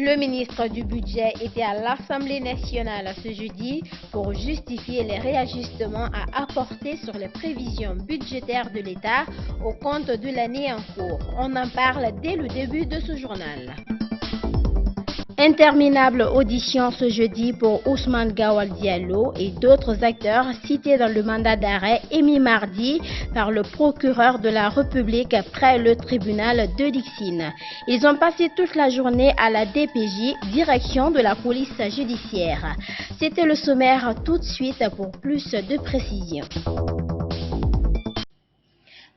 Le ministre du Budget était à l'Assemblée nationale ce jeudi pour justifier les réajustements à apporter sur les prévisions budgétaires de l'État au compte de l'année en cours. On en parle dès le début de ce journal. Interminable audition ce jeudi pour Ousmane Gawal Diallo et d'autres acteurs cités dans le mandat d'arrêt émis mardi par le procureur de la République près le tribunal de Dixine. Ils ont passé toute la journée à la DPJ, direction de la police judiciaire. C'était le sommaire. Tout de suite pour plus de précisions.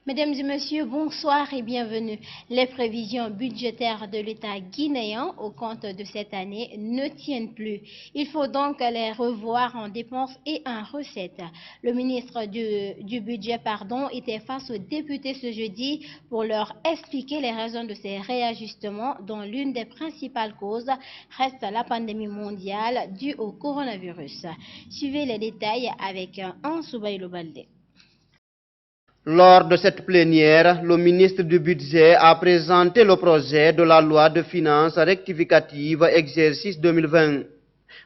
Mesdames et messieurs, bonsoir et bienvenue. Les prévisions budgétaires de l'État guinéen au compte de cette année ne tiennent plus. Il faut donc les revoir en dépenses et en recettes. Le ministre du Budget était face aux députés ce jeudi pour leur expliquer les raisons de ces réajustements dont l'une des principales causes reste la pandémie mondiale due au coronavirus. Suivez les détails avec Ansoubaïlo Baldé. Lors de cette plénière, le ministre du Budget a présenté le projet de la loi de finances rectificative exercice 2020.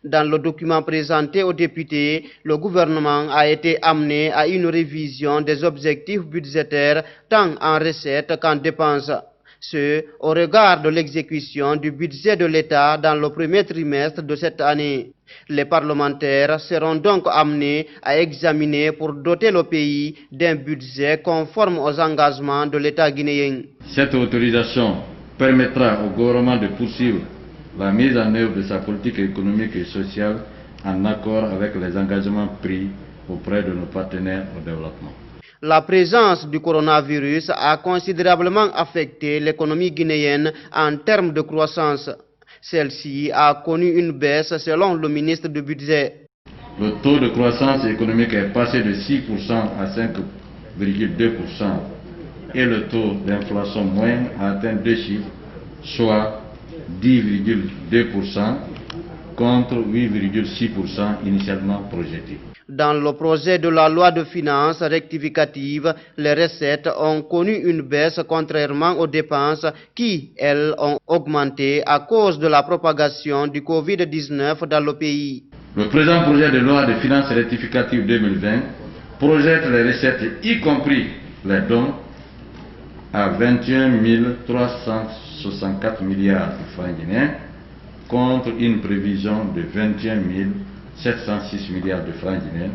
Dans le document présenté aux députés, le gouvernement a été amené à une révision des objectifs budgétaires tant en recettes qu'en dépenses. Ce, au regard de l'exécution du budget de l'État dans le premier trimestre de cette année. Les parlementaires seront donc amenés à examiner pour doter le pays d'un budget conforme aux engagements de l'État guinéen. Cette autorisation permettra au gouvernement de poursuivre la mise en œuvre de sa politique économique et sociale en accord avec les engagements pris auprès de nos partenaires au développement. La présence du coronavirus a considérablement affecté l'économie guinéenne en termes de croissance. Celle-ci a connu une baisse selon le ministre du Budget. Le taux de croissance économique est passé de 6% à 5,2% et le taux d'inflation moyenne a atteint 2 chiffres, soit 10,2% contre 8,6% initialement projeté. Dans le projet de la loi de finances rectificative, les recettes ont connu une baisse contrairement aux dépenses qui, elles, ont augmenté à cause de la propagation du Covid-19 dans le pays. Le présent projet de loi de finances rectificative 2020 projette les recettes, y compris les dons, à 21 364 milliards de francs guinéens contre une prévision de 21 706 milliards de francs guinéens,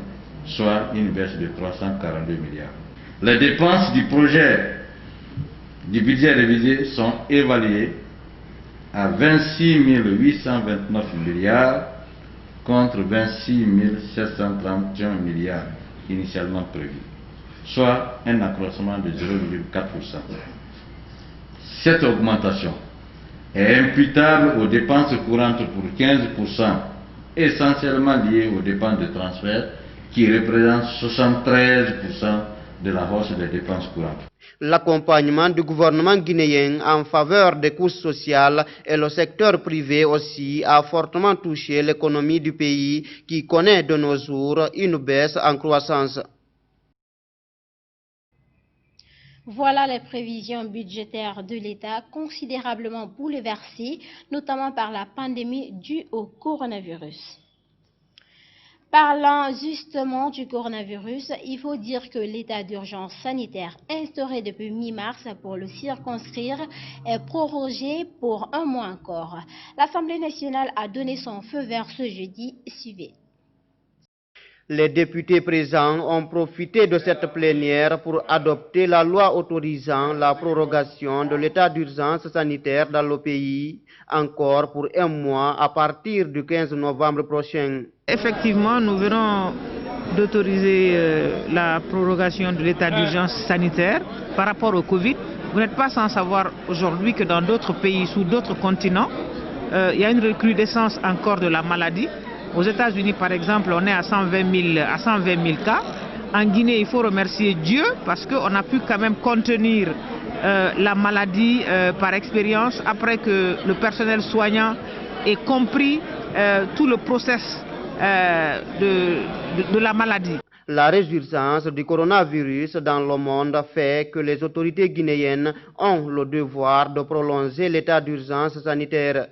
soit une baisse de 342 milliards. Les dépenses du projet du budget révisé sont évaluées à 26 829 milliards contre 26 731 milliards initialement prévus, soit un accroissement de 0,4%. Cette augmentation est imputable aux dépenses courantes pour 15%, essentiellement liées aux dépenses de transfert qui représentent 73% de la hausse des dépenses courantes. L'accompagnement du gouvernement guinéen en faveur des couches sociales et le secteur privé aussi a fortement touché l'économie du pays qui connaît de nos jours une baisse en croissance. Voilà les prévisions budgétaires de l'État considérablement bouleversées, notamment par la pandémie due au coronavirus. Parlant justement du coronavirus, il faut dire que l'état d'urgence sanitaire instauré depuis mi-mars pour le circonscrire est prorogé pour 1 mois encore. L'Assemblée nationale a donné son feu vert ce jeudi. Suivez. Les députés présents ont profité de cette plénière pour adopter la loi autorisant la prorogation de l'état d'urgence sanitaire dans le pays, encore pour 1 mois à partir du 15 novembre prochain. Effectivement, nous venons d'autoriser la prorogation de l'état d'urgence sanitaire par rapport au Covid. Vous n'êtes pas sans savoir aujourd'hui que dans d'autres pays, sous d'autres continents, il y a une recrudescence encore de la maladie. Aux États-Unis, par exemple, on est à 120 000 cas. En Guinée, il faut remercier Dieu parce qu'on a pu quand même contenir la maladie par expérience après que le personnel soignant ait compris tout le process de la maladie. La résurgence du coronavirus dans le monde fait que les autorités guinéennes ont le devoir de prolonger l'état d'urgence sanitaire.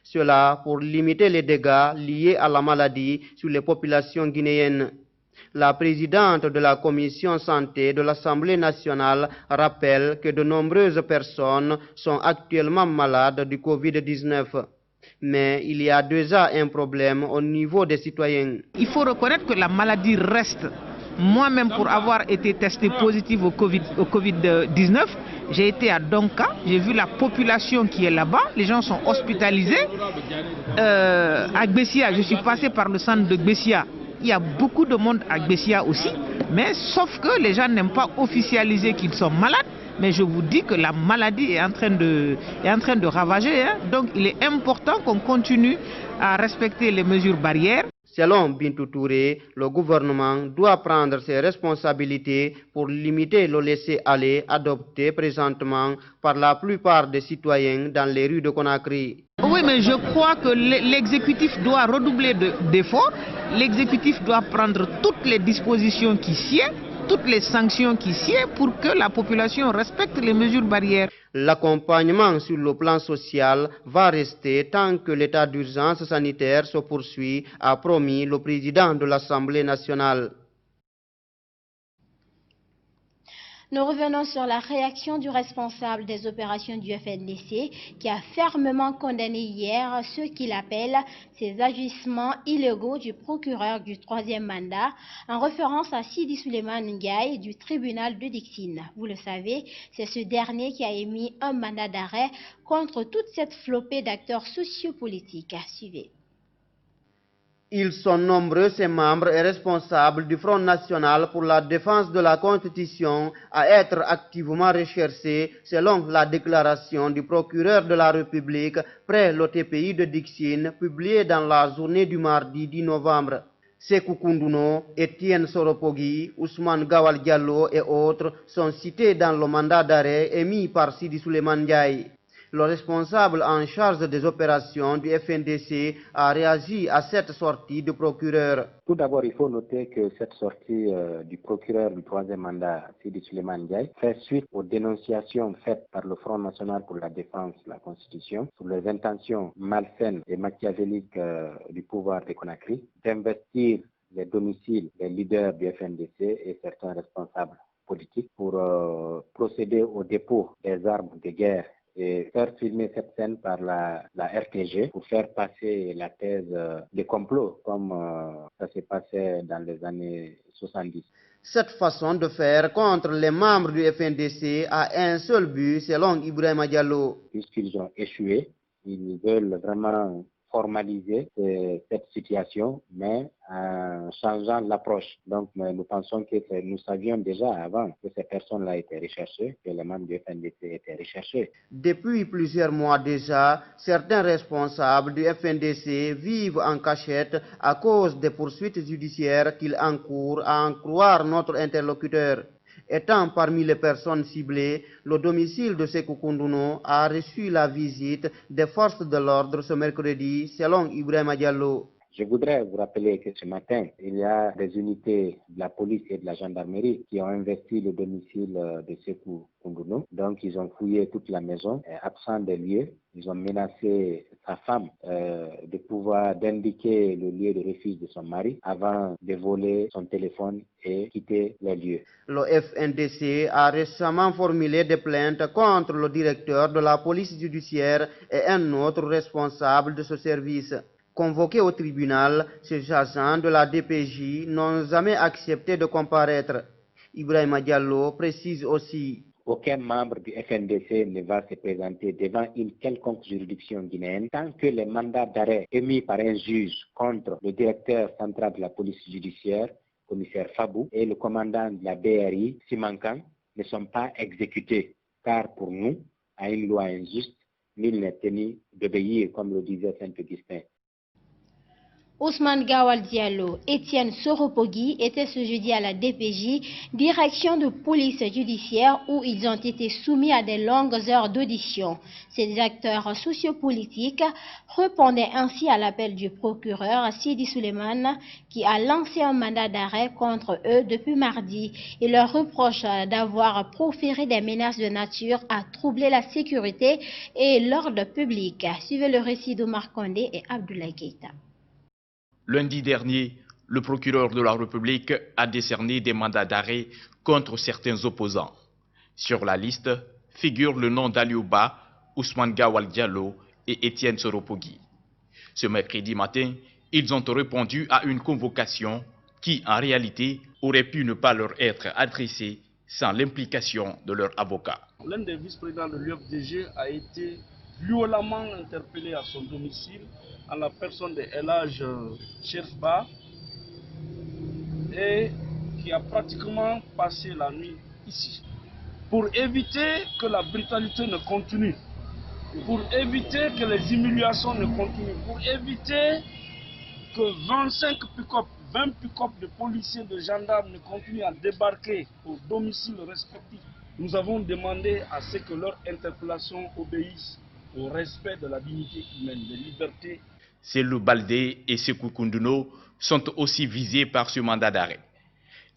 Cela pour limiter les dégâts liés à la maladie sur les populations guinéennes. La présidente de la commission santé de l'Assemblée nationale rappelle que de nombreuses personnes sont actuellement malades du Covid-19. Mais il y a déjà un problème au niveau des citoyens. Il faut reconnaître que la maladie reste. Moi-même, pour avoir été testé positif au Covid-19, j'ai été à Donka, j'ai vu la population qui est là-bas, les gens sont hospitalisés. À Gbessia, je suis passé par le centre de Gbessia. Il y a beaucoup de monde à Gbessia aussi, mais sauf que les gens n'aiment pas officialiser qu'ils sont malades. Mais je vous dis que la maladie est en train de ravager. Donc il est important qu'on continue à respecter les mesures barrières. Selon Bintou Touré, le gouvernement doit prendre ses responsabilités pour limiter le laisser-aller adopté présentement par la plupart des citoyens dans les rues de Conakry. Oui, mais je crois que l'exécutif doit redoubler d'efforts. L'exécutif doit prendre toutes les dispositions qui sied, toutes les sanctions qui sied pour que la population respecte les mesures barrières. L'accompagnement sur le plan social va rester tant que l'état d'urgence sanitaire se poursuit, a promis le président de l'Assemblée nationale. Nous revenons sur la réaction du responsable des opérations du FNDC qui a fermement condamné hier ce qu'il appelle ces agissements illégaux du procureur du 3e mandat en référence à Sidi Souleymane Ndiaye du tribunal de Dixine. Vous le savez, c'est ce dernier qui a émis un mandat d'arrêt contre toute cette flopée d'acteurs sociopolitiques. Suivez. Ils sont nombreux, ces membres et responsables du Front National pour la défense de la Constitution à être activement recherchés selon la déclaration du procureur de la République près l'OTPI de Dixine publiée dans la journée du mardi 10 novembre. Sékou Koundouno, Étienne Soropogui, Ousmane Gawal Diallo et autres sont cités dans le mandat d'arrêt émis par Sidi Souleymane Ndiaye. Le responsable en charge des opérations du FNDC a réagi à cette sortie du procureur. Tout d'abord, il faut noter que cette sortie du procureur du 3e mandat, Sidi Souleymane Ndiaye, fait suite aux dénonciations faites par le Front National pour la défense de la Constitution sur les intentions malsaines et machiavéliques du pouvoir de Conakry d'investir les domiciles des leaders du FNDC et certains responsables politiques pour procéder au dépôt des armes de guerre et faire filmer cette scène par la RTG pour faire passer la thèse de complot comme ça s'est passé dans les années 70. Cette façon de faire contre les membres du FNDC a un seul but selon Ibrahima Diallo. Puisqu'ils ont échoué, ils veulent vraiment formaliser cette situation, mais en changeant l'approche. Donc, nous pensons que nous savions déjà avant que ces personnes-là étaient recherchées, que les membres du FNDC étaient recherchés. Depuis plusieurs mois déjà, certains responsables du FNDC vivent en cachette à cause des poursuites judiciaires qu'ils encourent, à en croire notre interlocuteur. Étant parmi les personnes ciblées, le domicile de Sékou Koundouno a reçu la visite des forces de l'ordre ce mercredi, selon Ibrahima Diallo. Je voudrais vous rappeler que ce matin, il y a des unités de la police et de la gendarmerie qui ont investi le domicile de Sékou Koundouno. Donc, ils ont fouillé toute la maison, absent des lieux. Ils ont menacé sa femme d'indiquer le lieu de refuge de son mari avant de voler son téléphone et quitter les lieux. Le FNDC a récemment formulé des plaintes contre le directeur de la police judiciaire et un autre responsable de ce service. Convoqués au tribunal, ces agents de la DPJ n'ont jamais accepté de comparaître. Ibrahima Diallo précise aussi. Aucun membre du FNDC ne va se présenter devant une quelconque juridiction guinéenne tant que les mandats d'arrêt émis par un juge contre le directeur central de la police judiciaire, commissaire Fabou, et le commandant de la BRI, Simankan, ne sont pas exécutés. Car pour nous, à une loi injuste, nul n'est tenu d'obéir, comme le disait Saint-Augustin. Ousmane Gawal Diallo, Étienne Soropogui étaient ce jeudi à la DPJ, direction de police judiciaire, où ils ont été soumis à des longues heures d'audition. Ces acteurs sociopolitiques répondaient ainsi à l'appel du procureur Sidi Souleymane, qui a lancé un mandat d'arrêt contre eux depuis mardi. Il leur reproche d'avoir proféré des menaces de nature à troubler la sécurité et l'ordre public. Suivez le récit d'Omar Condé et Abdoulaye Keïta. Lundi dernier, le procureur de la République a décerné des mandats d'arrêt contre certains opposants. Sur la liste figurent le nom d'Aliouba, Ousmane Gawal Diallo et Étienne Soropogui. Ce mercredi matin, ils ont répondu à une convocation qui, en réalité, aurait pu ne pas leur être adressée sans l'implication de leur avocat. L'un des vice-présidents de l'UFDG a été violemment interpellé à son domicile en la personne de El Hadj Cherba et qui a pratiquement passé la nuit ici. Pour éviter que la brutalité ne continue, pour éviter que les humiliations ne continuent, pour éviter que 25 pick-up, 20 pick-up de policiers, de gendarmes ne continuent à débarquer au domicile respectif, nous avons demandé à ce que leur interpellation obéisse au respect de la dignité humaine, des libertés. Selou Baldé et Sekou Kounduno sont aussi visés par ce mandat d'arrêt.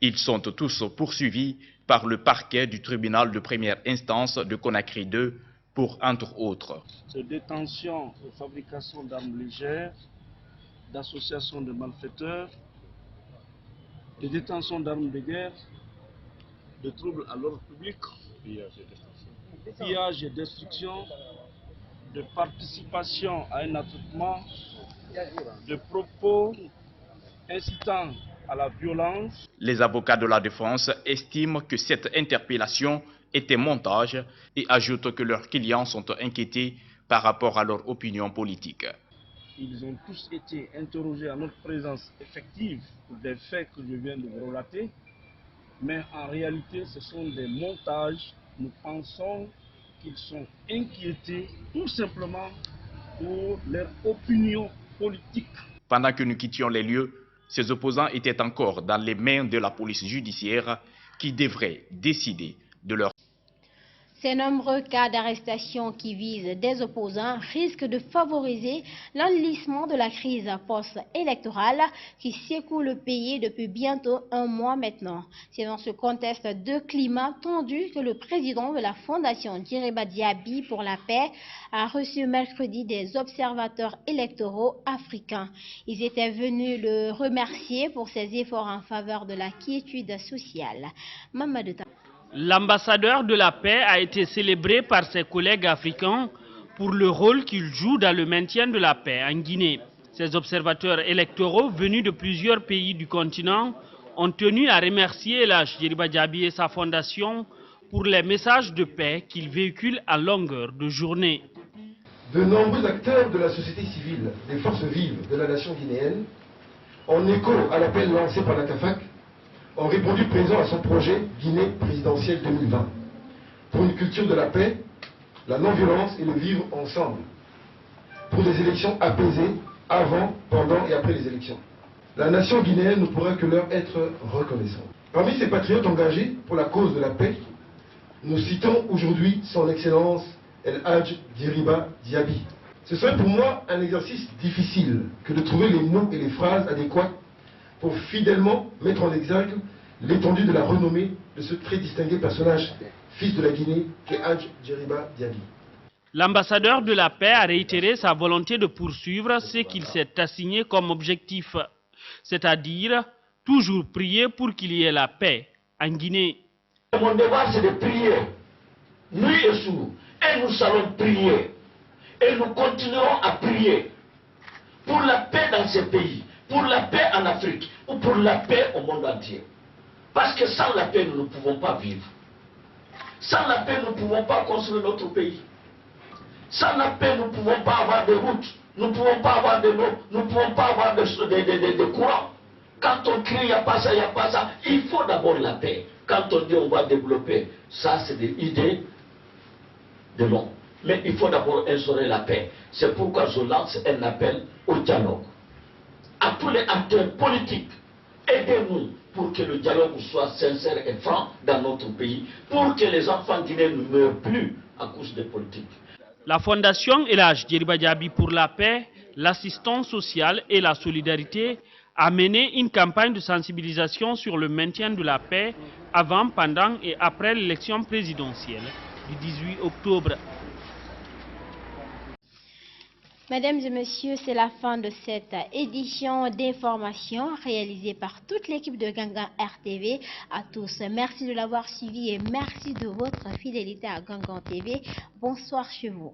Ils sont tous poursuivis par le parquet du tribunal de première instance de Conakry 2 pour, entre autres, de détention et fabrication d'armes légères, d'association de malfaiteurs, de détention d'armes de guerre, de troubles à l'ordre public, pillage et destruction, de participation à un attroupement, de propos incitant à la violence. Les avocats de la défense estiment que cette interpellation est un montage et ajoutent que leurs clients sont inquiétés par rapport à leur opinion politique. Ils ont tous été interrogés à notre présence effective pour des faits que je viens de vous relater, mais en réalité ce sont des montages. Nous pensons qu'ils sont inquiétés tout simplement pour leur opinion politique. Pendant que nous quittions les lieux, ces opposants étaient encore dans les mains de la police judiciaire qui devrait décider de leur... Ces nombreux cas d'arrestation qui visent des opposants risquent de favoriser l'enlisement de la crise post-électorale qui secoue le pays depuis bientôt un mois maintenant. C'est dans ce contexte de climat tendu que le président de la Fondation Djeriba Diaby pour la paix a reçu mercredi des observateurs électoraux africains. Ils étaient venus le remercier pour ses efforts en faveur de la quiétude sociale. Mamadou. L'ambassadeur de la paix a été célébré par ses collègues africains pour le rôle qu'il joue dans le maintien de la paix en Guinée. Ces observateurs électoraux venus de plusieurs pays du continent ont tenu à remercier El Hadj Djeriba Diaby et sa fondation pour les messages de paix qu'ils véhiculent à longueur de journée. De nombreux acteurs de la société civile, des forces vives de la nation guinéenne, en écho à l'appel lancé par la CAFAC, ont répondu présent à son projet Guinée présidentielle 2020 pour une culture de la paix, la non-violence et le vivre ensemble, pour des élections apaisées avant, pendant et après les élections. La nation guinéenne ne pourra que leur être reconnaissante. Parmi ces patriotes engagés pour la cause de la paix, nous citons aujourd'hui son Excellence El Hadj Djeriba Diaby. Ce serait pour moi un exercice difficile que de trouver les mots et les phrases adéquats pour fidèlement mettre en exergue l'étendue de la renommée de ce très distingué personnage, fils de la Guinée, qu'est Hadj Djeriba Diaby. L'ambassadeur de la paix a réitéré sa volonté de poursuivre ce qu'il s'est assigné comme objectif, c'est-à-dire toujours prier pour qu'il y ait la paix en Guinée. Mon devoir, c'est de prier, nuit et jour, et nous allons prier, et nous continuerons à prier pour la paix dans ces pays, pour la paix en Afrique ou pour la paix au monde entier. Parce que sans la paix, nous ne pouvons pas vivre. Sans la paix, nous ne pouvons pas construire notre pays. Sans la paix, nous ne pouvons pas avoir de routes, nous ne pouvons pas avoir de l'eau, nous ne pouvons pas avoir de courant. Quand on crie, il n'y a pas ça, il n'y a pas ça, il faut d'abord la paix. Quand on dit on va développer, ça c'est des idées de long. Mais il faut d'abord instaurer la paix. C'est pourquoi je lance un appel au dialogue. À à tous les acteurs politiques, aidez-nous pour que le dialogue soit sincère et franc dans notre pays, pour que les enfants guinéens ne meurent plus à cause des politiques. La Fondation El Hadj Djeriba Diaby pour la paix, l'assistance sociale et la solidarité a mené une campagne de sensibilisation sur le maintien de la paix avant, pendant et après l'élection présidentielle du 18 octobre. Mesdames et messieurs, c'est la fin de cette édition d'information réalisée par toute l'équipe de Gangan RTV. À tous, merci de l'avoir suivi et merci de votre fidélité à Gangan TV. Bonsoir chez vous.